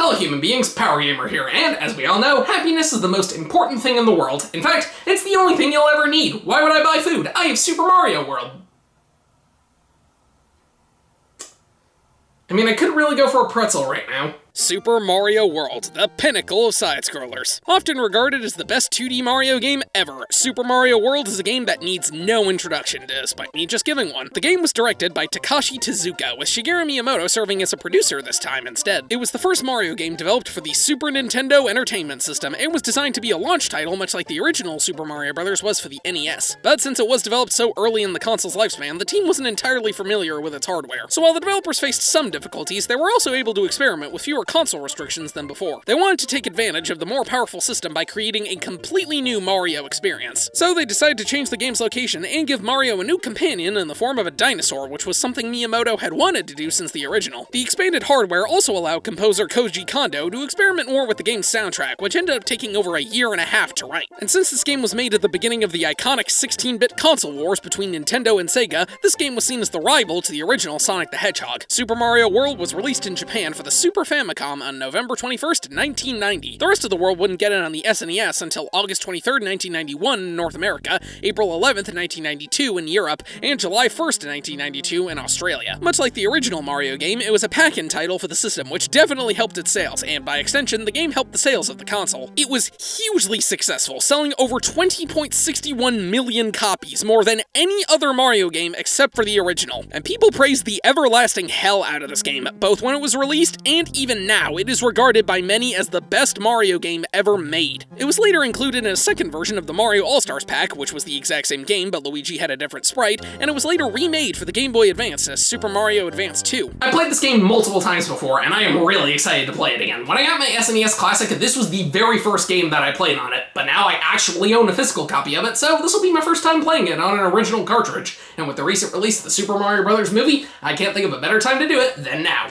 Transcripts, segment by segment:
Fellow human beings, Power Gamer here, and as we all know, happiness is the most important thing in the world. In fact, it's the only thing you'll ever need. Why would I buy food? I have Super Mario World. I mean, I could really go for a pretzel right now. Super Mario World, the pinnacle of side-scrollers. Often regarded as the best 2D Mario game ever, Super Mario World is a game that needs no introduction, despite me just giving one. The game was directed by Takashi Tezuka, with Shigeru Miyamoto serving as a producer this time instead. It was the first Mario game developed for the Super Nintendo Entertainment System, and was designed to be a launch title much like the original Super Mario Bros. Was for the NES. But since it was developed so early in the console's lifespan, the team wasn't entirely familiar with its hardware. So while the developers faced some difficulties, they were also able to experiment with fewer console restrictions than before. They wanted to take advantage of the more powerful system by creating a completely new Mario experience. So they decided to change the game's location and give Mario a new companion in the form of a dinosaur, which was something Miyamoto had wanted to do since the original. The expanded hardware also allowed composer Koji Kondo to experiment more with the game's soundtrack, which ended up taking over a year and a half to write. And since this game was made at the beginning of the iconic 16-bit console wars between Nintendo and Sega, this game was seen as the rival to the original Sonic the Hedgehog. Super Mario World was released in Japan for the Super Famicom on November 21st, 1990. The rest of the world wouldn't get it on the SNES until August 23rd, 1991 in North America, April 11th, 1992 in Europe, and July 1st, 1992 in Australia. Much like the original Mario game, it was a pack-in title for the system, which definitely helped its sales, and by extension, the game helped the sales of the console. It was hugely successful, selling over 20.61 million copies, more than any other Mario game except for the original. And people praised the everlasting hell out of this game, both when it was released and even now. It is regarded by many as the best Mario game ever made. It was later included in a second version of the Mario All-Stars pack, which was the exact same game, but Luigi had a different sprite, and it was later remade for the Game Boy Advance as Super Mario Advance 2. I played this game multiple times before, and I am really excited to play it again. When I got my SNES Classic, this was the very first game that I played on it, but now I actually own a physical copy of it, so this will be my first time playing it on an original cartridge. And with the recent release of the Super Mario Bros. Movie, I can't think of a better time to do it than now.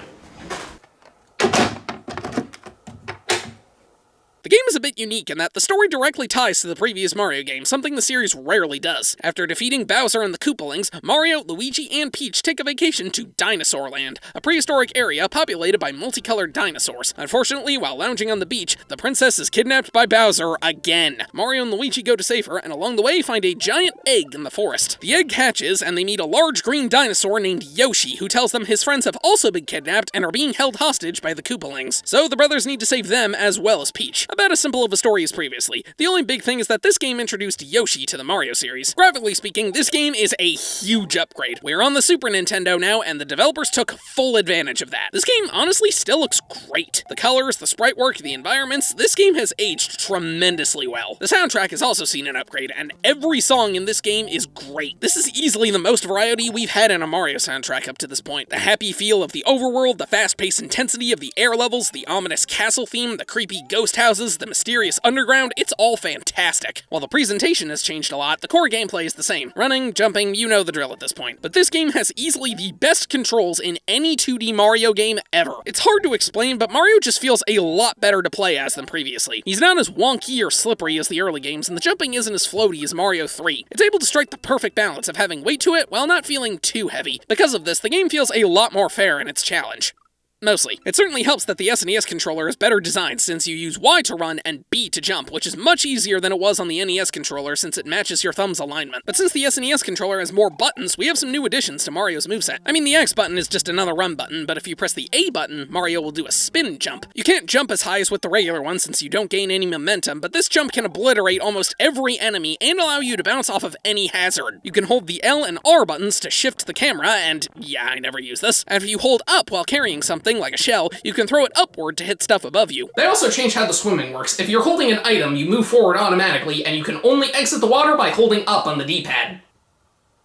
The game is a bit unique in that the story directly ties to the previous Mario game, something the series rarely does. After defeating Bowser and the Koopalings, Mario, Luigi, and Peach take a vacation to Dinosaur Land, a prehistoric area populated by multicolored dinosaurs. Unfortunately, while lounging on the beach, the princess is kidnapped by Bowser again. Mario and Luigi go to save her, and along the way find a giant egg in the forest. The egg hatches, and they meet a large green dinosaur named Yoshi, who tells them his friends have also been kidnapped and are being held hostage by the Koopalings. So the brothers need to save them as well as Peach. About as simple of a story as previously. The only big thing is that this game introduced Yoshi to the Mario series. Graphically speaking, this game is a huge upgrade. We're on the Super Nintendo now, and the developers took full advantage of that. This game honestly still looks great. The colors, the sprite work, the environments, this game has aged tremendously well. The soundtrack has also seen an upgrade, and every song in this game is great. This is easily the most variety we've had in a Mario soundtrack up to this point. The happy feel of the overworld, the fast-paced intensity of the air levels, the ominous castle theme, the creepy ghost houses, the mysterious underground, it's all fantastic. While the presentation has changed a lot, the core gameplay is the same. Running, jumping, you know the drill at this point. But this game has easily the best controls in any 2D Mario game ever. It's hard to explain, but Mario just feels a lot better to play as than previously. He's not as wonky or slippery as the early games, and the jumping isn't as floaty as Mario 3. It's able to strike the perfect balance of having weight to it while not feeling too heavy. Because of this, the game feels a lot more fair in its challenge. Mostly. It certainly helps that the SNES controller is better designed since you use Y to run and B to jump, which is much easier than it was on the NES controller since it matches your thumb's alignment. But since the SNES controller has more buttons, we have some new additions to Mario's moveset. I mean, the X button is just another run button, but if you press the A button, Mario will do a spin jump. You can't jump as high as with the regular one since you don't gain any momentum, but this jump can obliterate almost every enemy and allow you to bounce off of any hazard. You can hold the L and R buttons to shift the camera, and yeah, I never use this. And if you hold up while carrying something like a shell, you can throw it upward to hit stuff above you. They also changed how the swimming works. If you're holding an item, you move forward automatically, and you can only exit the water by holding up on the D-pad.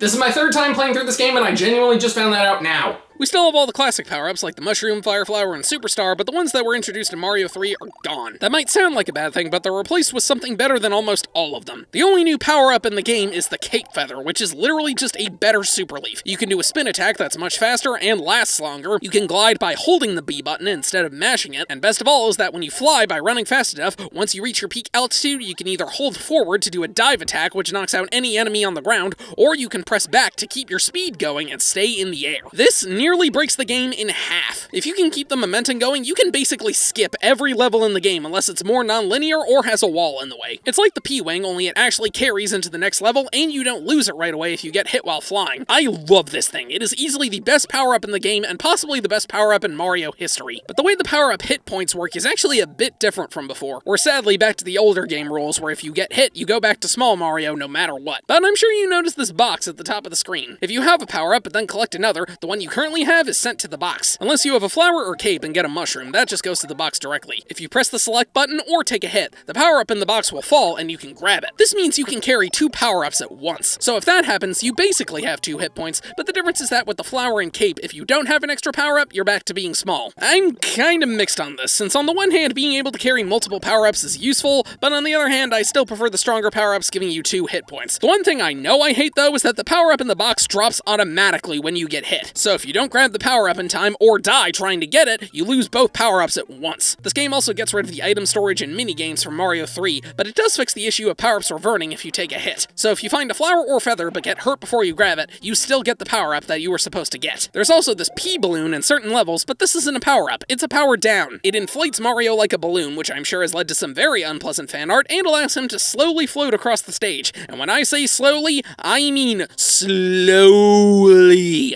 This is my third time playing through this game, and I genuinely just found that out now. We still have all the classic power-ups like the Mushroom, Fire Flower, and Superstar, but the ones that were introduced in Mario 3 are gone. That might sound like a bad thing, but they're replaced with something better than almost all of them. The only new power-up in the game is the Cape Feather, which is literally just a better Super Leaf. You can do a spin attack that's much faster and lasts longer. You can glide by holding the B button instead of mashing it, and best of all is that when you fly by running fast enough, once you reach your peak altitude, you can either hold forward to do a dive attack, which knocks out any enemy on the ground, or you can press back to keep your speed going and stay in the air. This nearly nearly breaks the game in half. If you can keep the momentum going, you can basically skip every level in the game unless it's more non-linear or has a wall in the way. It's like the P-Wing, only it actually carries into the next level, and you don't lose it right away if you get hit while flying. I love this thing. It is easily the best power-up in the game, and possibly the best power-up in Mario history. But the way the power-up hit points work is actually a bit different from before. We're sadly back to the older game rules, where if you get hit, you go back to small Mario no matter what. But I'm sure you noticed this box at the top of the screen. If you have a power-up but then collect another, the one you currently have is sent to the box. Unless you have a flower or cape and get a mushroom, that just goes to the box directly. If you press the select button or take a hit, the power-up in the box will fall and you can grab it. This means you can carry 2 power-ups at once. So if that happens, you basically have 2 hit points, but the difference is that with the flower and cape, if you don't have an extra power-up, you're back to being small. I'm kinda mixed on this, since on the one hand, being able to carry multiple power-ups is useful, but on the other hand, I still prefer the stronger power-ups giving you 2 hit points. The one thing I know I hate though is that the power-up in the box drops automatically when you get hit. So if you don't grab the power-up in time or die trying to get it, you lose both power-ups at once. This game also gets rid of the item storage and mini-games from Mario 3, but it does fix the issue of power-ups reverting if you take a hit. So if you find a flower or feather but get hurt before you grab it, you still get the power-up that you were supposed to get. There's also this P-balloon in certain levels, but this isn't a power-up, it's a power-down. It inflates Mario like a balloon, which I'm sure has led to some very unpleasant fan art, and allows him to slowly float across the stage. And when I say slowly, I mean slowly.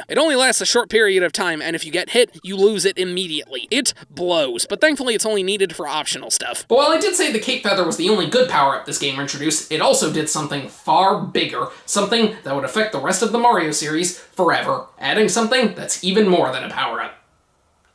It only lasts a short period of time, and if you get hit, you lose it immediately. It blows, but thankfully it's only needed for optional stuff. But while I did say the Cape Feather was the only good power-up this game introduced, it also did something far bigger, something that would affect the rest of the Mario series forever, adding something that's even more than a power-up.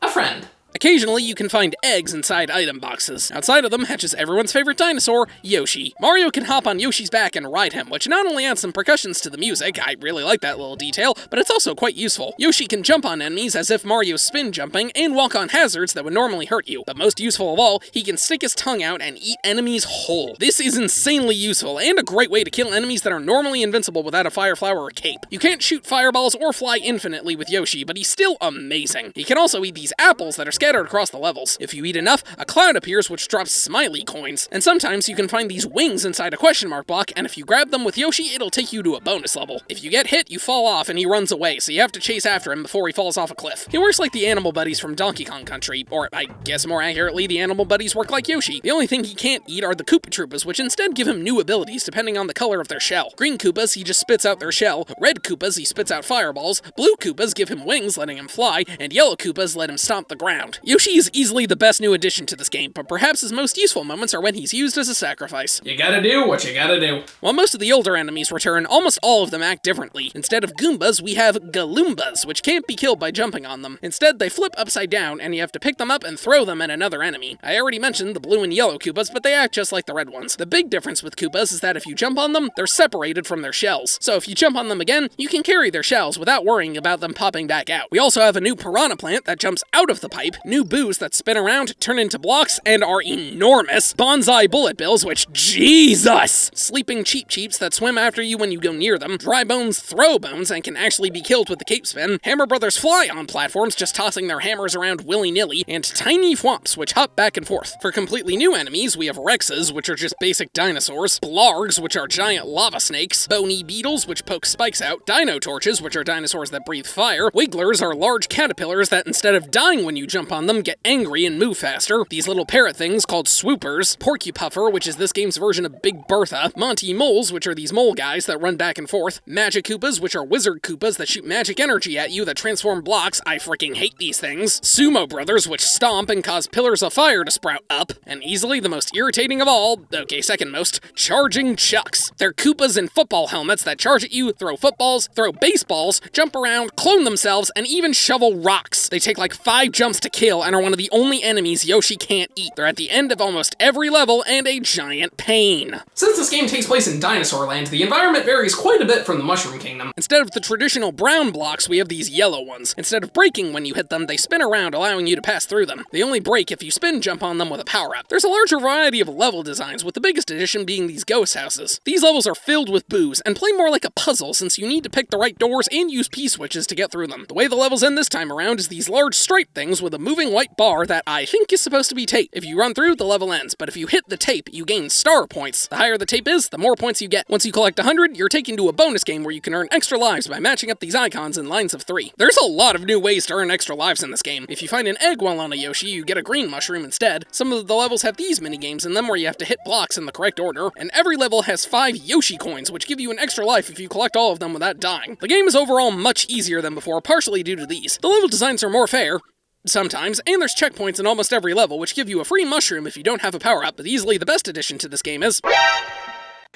A friend. Occasionally, you can find eggs inside item boxes. Outside of them hatches everyone's favorite dinosaur, Yoshi. Mario can hop on Yoshi's back and ride him, which not only adds some percussions to the music, I really like that little detail, but it's also quite useful. Yoshi can jump on enemies as if Mario's spin jumping, and walk on hazards that would normally hurt you. But most useful of all, he can stick his tongue out and eat enemies whole. This is insanely useful, and a great way to kill enemies that are normally invincible without a fire flower or cape. You can't shoot fireballs or fly infinitely with Yoshi, but he's still amazing. He can also eat these apples that are scattered across the levels. If you eat enough, a cloud appears which drops smiley coins. And sometimes you can find these wings inside a question mark block, and if you grab them with Yoshi, it'll take you to a bonus level. If you get hit, you fall off and he runs away, so you have to chase after him before he falls off a cliff. He works like the animal buddies from Donkey Kong Country, or I guess more accurately, the animal buddies work like Yoshi. The only thing he can't eat are the Koopa Troopas, which instead give him new abilities depending on the color of their shell. Green Koopas, he just spits out their shell. Red Koopas, he spits out fireballs. Blue Koopas give him wings, letting him fly, and yellow Koopas let him stomp the ground. Yoshi is easily the best new addition to this game, but perhaps his most useful moments are when he's used as a sacrifice. You gotta do what you gotta do. While most of the older enemies return, almost all of them act differently. Instead of Goombas, we have Galoombas, which can't be killed by jumping on them. Instead, they flip upside down, and you have to pick them up and throw them at another enemy. I already mentioned the blue and yellow Koopas, but they act just like the red ones. The big difference with Koopas is that if you jump on them, they're separated from their shells. So if you jump on them again, you can carry their shells without worrying about them popping back out. We also have a new piranha plant that jumps out of the pipe, new boos that spin around, turn into blocks, and are enormous, bonsai bullet bills, which, Jesus! Sleeping Cheep Cheeps that swim after you when you go near them, Dry Bones throw bones and can actually be killed with the cape spin, Hammer Brothers fly on platforms just tossing their hammers around willy-nilly, and Tiny Thwomps which hop back and forth. For completely new enemies, we have Rexes, which are just basic dinosaurs, Blargs, which are giant lava snakes, Bony Beetles, which poke spikes out, Dino Torches, which are dinosaurs that breathe fire, Wigglers are large caterpillars that instead of dying when you jump on them, get angry and move faster, these little parrot things called swoopers, Porcupuffer, which is this game's version of Big Bertha, Monty Moles, which are these mole guys that run back and forth, Magic Koopas, which are wizard Koopas that shoot magic energy at you that transform blocks, I freaking hate these things, Sumo Brothers, which stomp and cause pillars of fire to sprout up, and easily the most irritating of all, okay, second most, Charging Chucks. They're Koopas in football helmets that charge at you, throw footballs, throw baseballs, jump around, clone themselves, and even shovel rocks. They take like 5 jumps to kill and are one of the only enemies Yoshi can't eat. They're at the end of almost every level and a giant pain. Since this game takes place in Dinosaur Land, the environment varies quite a bit from the Mushroom Kingdom. Instead of the traditional brown blocks, we have these yellow ones. Instead of breaking when you hit them, they spin around, allowing you to pass through them. They only break if you spin jump on them with a power-up. There's a larger variety of level designs, with the biggest addition being these ghost houses. These levels are filled with boos, and play more like a puzzle since you need to pick the right doors and use P-switches to get through them. The way the levels end this time around is these large stripe things with a move moving white bar that I think is supposed to be tape. If you run through, the level ends, but if you hit the tape, you gain star points. The higher the tape is, the more points you get. Once you collect 100, you're taken to a bonus game where you can earn extra lives by matching up these icons in lines of 3. There's a lot of new ways to earn extra lives in this game. If you find an egg while on a Yoshi, you get a green mushroom instead. Some of the levels have these mini-games in them where you have to hit blocks in the correct order, and every level has 5 Yoshi coins, which give you an extra life if you collect all of them without dying. The game is overall much easier than before, partially due to these. The level designs are more fair, sometimes, and there's checkpoints in almost every level, which give you a free mushroom if you don't have a power-up, but easily the best addition to this game is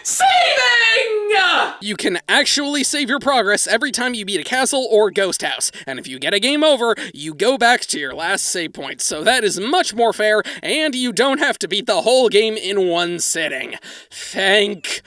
saving! You can actually save your progress every time you beat a castle or ghost house, and if you get a game over, you go back to your last save point, so that is much more fair, and you don't have to beat the whole game in one sitting. Thank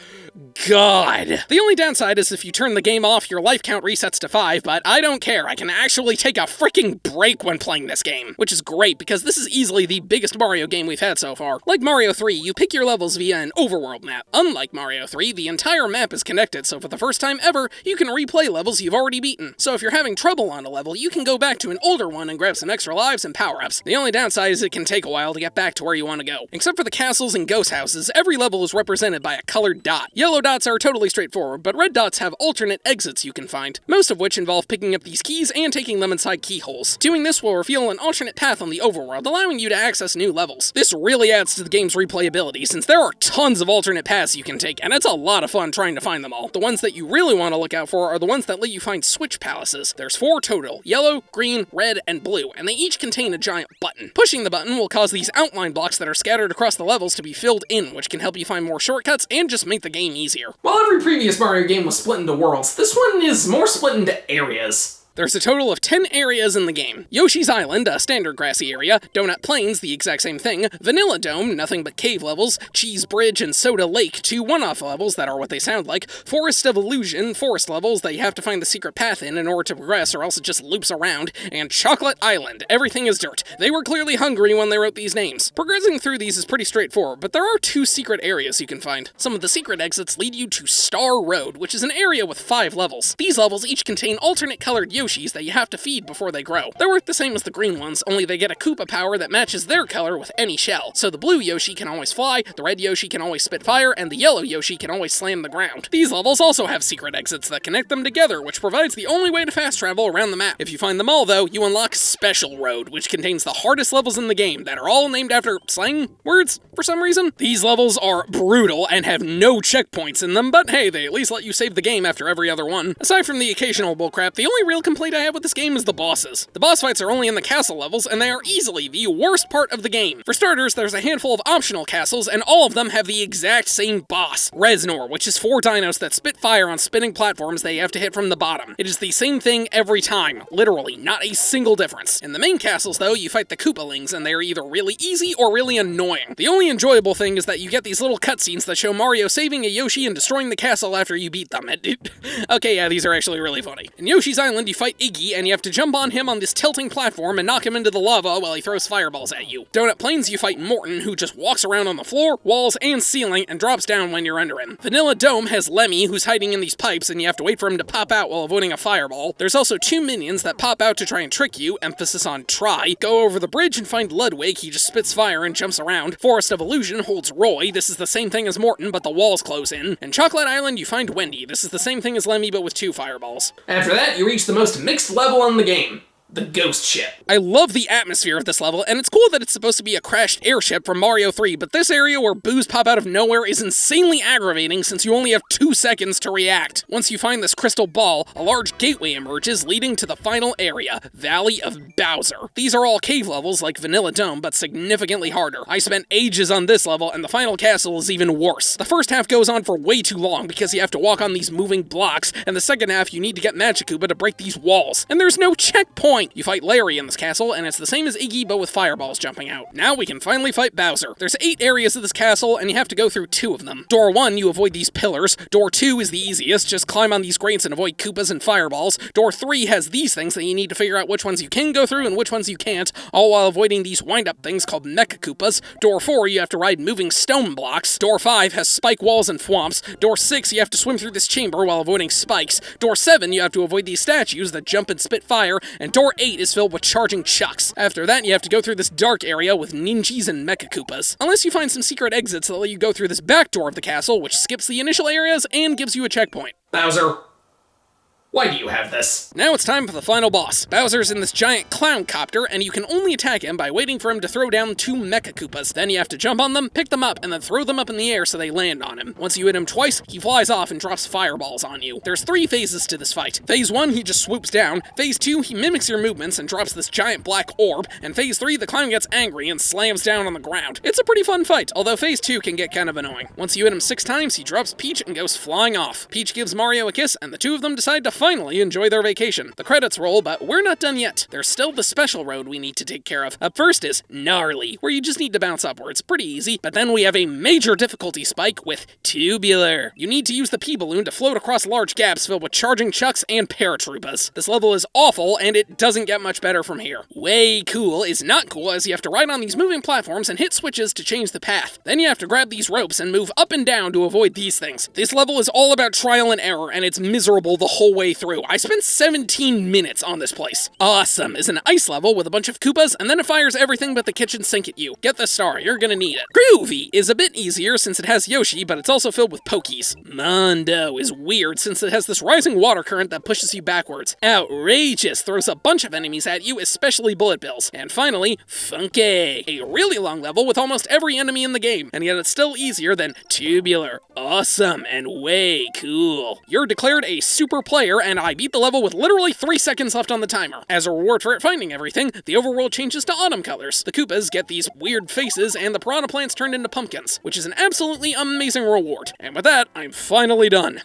God. The only downside is if you turn the game off, your life count resets to 5, but I don't care. I can actually take a freaking break when playing this game, which is great because this is easily the biggest Mario game we've had so far. Like Mario 3, you pick your levels via an overworld map. Unlike Mario 3, the entire map is connected, so for the first time ever, you can replay levels you've already beaten. So if you're having trouble on a level, you can go back to an older one and grab some extra lives and power-ups. The only downside is it can take a while to get back to where you want to go. Except for the castles and ghost houses, every level is represented by a colored dot. Yellow dots are totally straightforward, but red dots have alternate exits you can find, most of which involve picking up these keys and taking them inside keyholes. Doing this will reveal an alternate path on the overworld, allowing you to access new levels. This really adds to the game's replayability, since there are tons of alternate paths you can take, and it's a lot of fun trying to find them all. The ones that you really want to look out for are the ones that let you find switch palaces. There's 4 total: yellow, green, red, and blue, and they each contain a giant button. Pushing the button will cause these outline blocks that are scattered across the levels to be filled in, which can help you find more shortcuts and just make the game easier. While every previous Mario game was split into worlds, this one is more split into areas. There's a total of 10 areas in the game. Yoshi's Island, a standard grassy area, Donut Plains, the exact same thing, Vanilla Dome, nothing but cave levels, Cheese Bridge and Soda Lake, 2 one-off levels that are what they sound like, Forest of Illusion, forest levels that you have to find the secret path in order to progress or else it just loops around, and Chocolate Island, everything is dirt. They were clearly hungry when they wrote these names. Progressing through these is pretty straightforward, but there are 2 secret areas you can find. Some of the secret exits lead you to Star Road, which is an area with 5 levels. These levels each contain alternate colored Yoshis that you have to feed before they grow. They work the same as the green ones, only they get a Koopa power that matches their color with any shell. So the blue Yoshi can always fly, the red Yoshi can always spit fire, and the yellow Yoshi can always slam the ground. These levels also have secret exits that connect them together, which provides the only way to fast travel around the map. If you find them all though, you unlock Special Road, which contains the hardest levels in the game that are all named after slang words for some reason. These levels are brutal and have no checkpoints in them, but hey, they at least let you save the game after every other one. Aside from the occasional bullcrap, the only real complaint I have with this game is the bosses. The boss fights are only in the castle levels, and they are easily the worst part of the game. For starters, there's a handful of optional castles, and all of them have the exact same boss, Reznor, which is 4 dinos that spit fire on spinning platforms that you have to hit from the bottom. It is the same thing every time, literally, not a single difference. In the main castles, though, you fight the Koopalings, and they are either really easy or really annoying. The only enjoyable thing is that you get these little cutscenes that show Mario saving a Yoshi and destroying the castle after you beat them. Okay, yeah, these are actually really funny. In Yoshi's Island, you fight Iggy, and you have to jump on him on this tilting platform and knock him into the lava while he throws fireballs at you. Donut Plains, you fight Morton, who just walks around on the floor, walls, and ceiling and drops down when you're under him. Vanilla Dome has Lemmy, who's hiding in these pipes, and you have to wait for him to pop out while avoiding a fireball. There's also 2 minions that pop out to try and trick you, emphasis on try. Go over the bridge and find Ludwig, he just spits fire and jumps around. Forest of Illusion holds Roy, this is the same thing as Morton, but the walls close in. And Chocolate Island, you find Wendy, this is the same thing as Lemmy, but with 2 fireballs. After that, you reach the most mixed level in the game. The ghost ship. I love the atmosphere of this level, and it's cool that it's supposed to be a crashed airship from Mario 3, but this area where boos pop out of nowhere is insanely aggravating since you only have 2 seconds to react. Once you find this crystal ball, a large gateway emerges leading to the final area, Valley of Bowser. These are all cave levels like Vanilla Dome, but significantly harder. I spent ages on this level, and the final castle is even worse. The first half goes on for way too long because you have to walk on these moving blocks, and the second half you need to get Magikoopa to break these walls. And there's no checkpoint! You fight Larry in this castle, and it's the same as Iggy, but with fireballs jumping out. Now we can finally fight Bowser. There's 8 areas of this castle, and you have to go through 2 of them. Door 1, you avoid these pillars. Door 2 is the easiest, just climb on these grates and avoid Koopas and fireballs. Door 3 has these things that you need to figure out which ones you can go through and which ones you can't, all while avoiding these wind-up things called Mecha Koopas. Door 4, you have to ride moving stone blocks. Door 5 has spike walls and thwomps. Door 6, you have to swim through this chamber while avoiding spikes. Door 7, you have to avoid these statues that jump and spit fire. And Door Floor 8 is filled with charging chucks. After that, you have to go through this dark area with ninjas and mecha Koopas. Unless you find some secret exits that let you go through this back door of the castle, which skips the initial areas and gives you a checkpoint. Bowser, why do you have this? Now it's time for the final boss. Bowser's in this giant clown copter, and you can only attack him by waiting for him to throw down 2 mecha Koopas. Then you have to jump on them, pick them up, and then throw them up in the air so they land on him. Once you hit him twice, he flies off and drops fireballs on you. There's 3 phases to this fight. Phase 1, he just swoops down. Phase 2, he mimics your movements and drops this giant black orb. And Phase 3, the clown gets angry and slams down on the ground. It's a pretty fun fight, although Phase 2 can get kind of annoying. Once you hit him 6 times, he drops Peach and goes flying off. Peach gives Mario a kiss, and the two of them decide to finally enjoy their vacation. The credits roll, but we're not done yet. There's still the special road we need to take care of. Up first is Gnarly, where you just need to bounce upwards. Pretty easy. But then we have a major difficulty spike with Tubular. You need to use the P-Balloon to float across large gaps filled with charging chucks and paratroopas. This level is awful, and it doesn't get much better from here. Way Cool is not cool, as you have to ride on these moving platforms and hit switches to change the path. Then you have to grab these ropes and move up and down to avoid these things. This level is all about trial and error, and it's miserable the whole way through. I spent 17 minutes on this place. Awesome is an ice level with a bunch of Koopas, and then it fires everything but the kitchen sink at you. Get the star, you're gonna need it. Groovy is a bit easier since it has Yoshi, but it's also filled with Pokies. Mondo is weird since it has this rising water current that pushes you backwards. Outrageous throws a bunch of enemies at you, especially bullet bills. And finally, Funky, a really long level with almost every enemy in the game, and yet it's still easier than Tubular. Awesome and way cool. You're declared a super player, and I beat the level with literally 3 seconds left on the timer. As a reward for it finding everything, the overworld changes to autumn colors. The Koopas get these weird faces, and the piranha plants turned into pumpkins, which is an absolutely amazing reward. And with that, I'm finally done.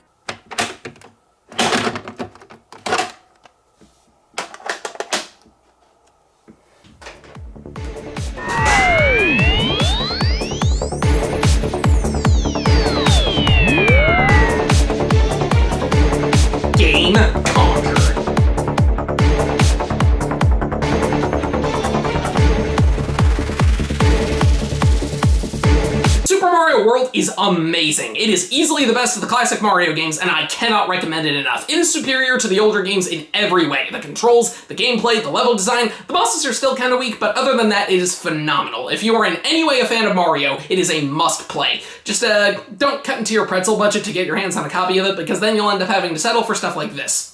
Game conquered. Super Mario World is amazing. It is easily the best of the classic Mario games, and I cannot recommend it enough. It is superior to the older games in every way. The controls, the gameplay, the level design, the bosses are still kind of weak, but other than that, it is phenomenal. If you are in any way a fan of Mario, it is a must-play. Just don't cut into your pretzel budget to get your hands on a copy of it, because then you'll end up having to settle for stuff like this.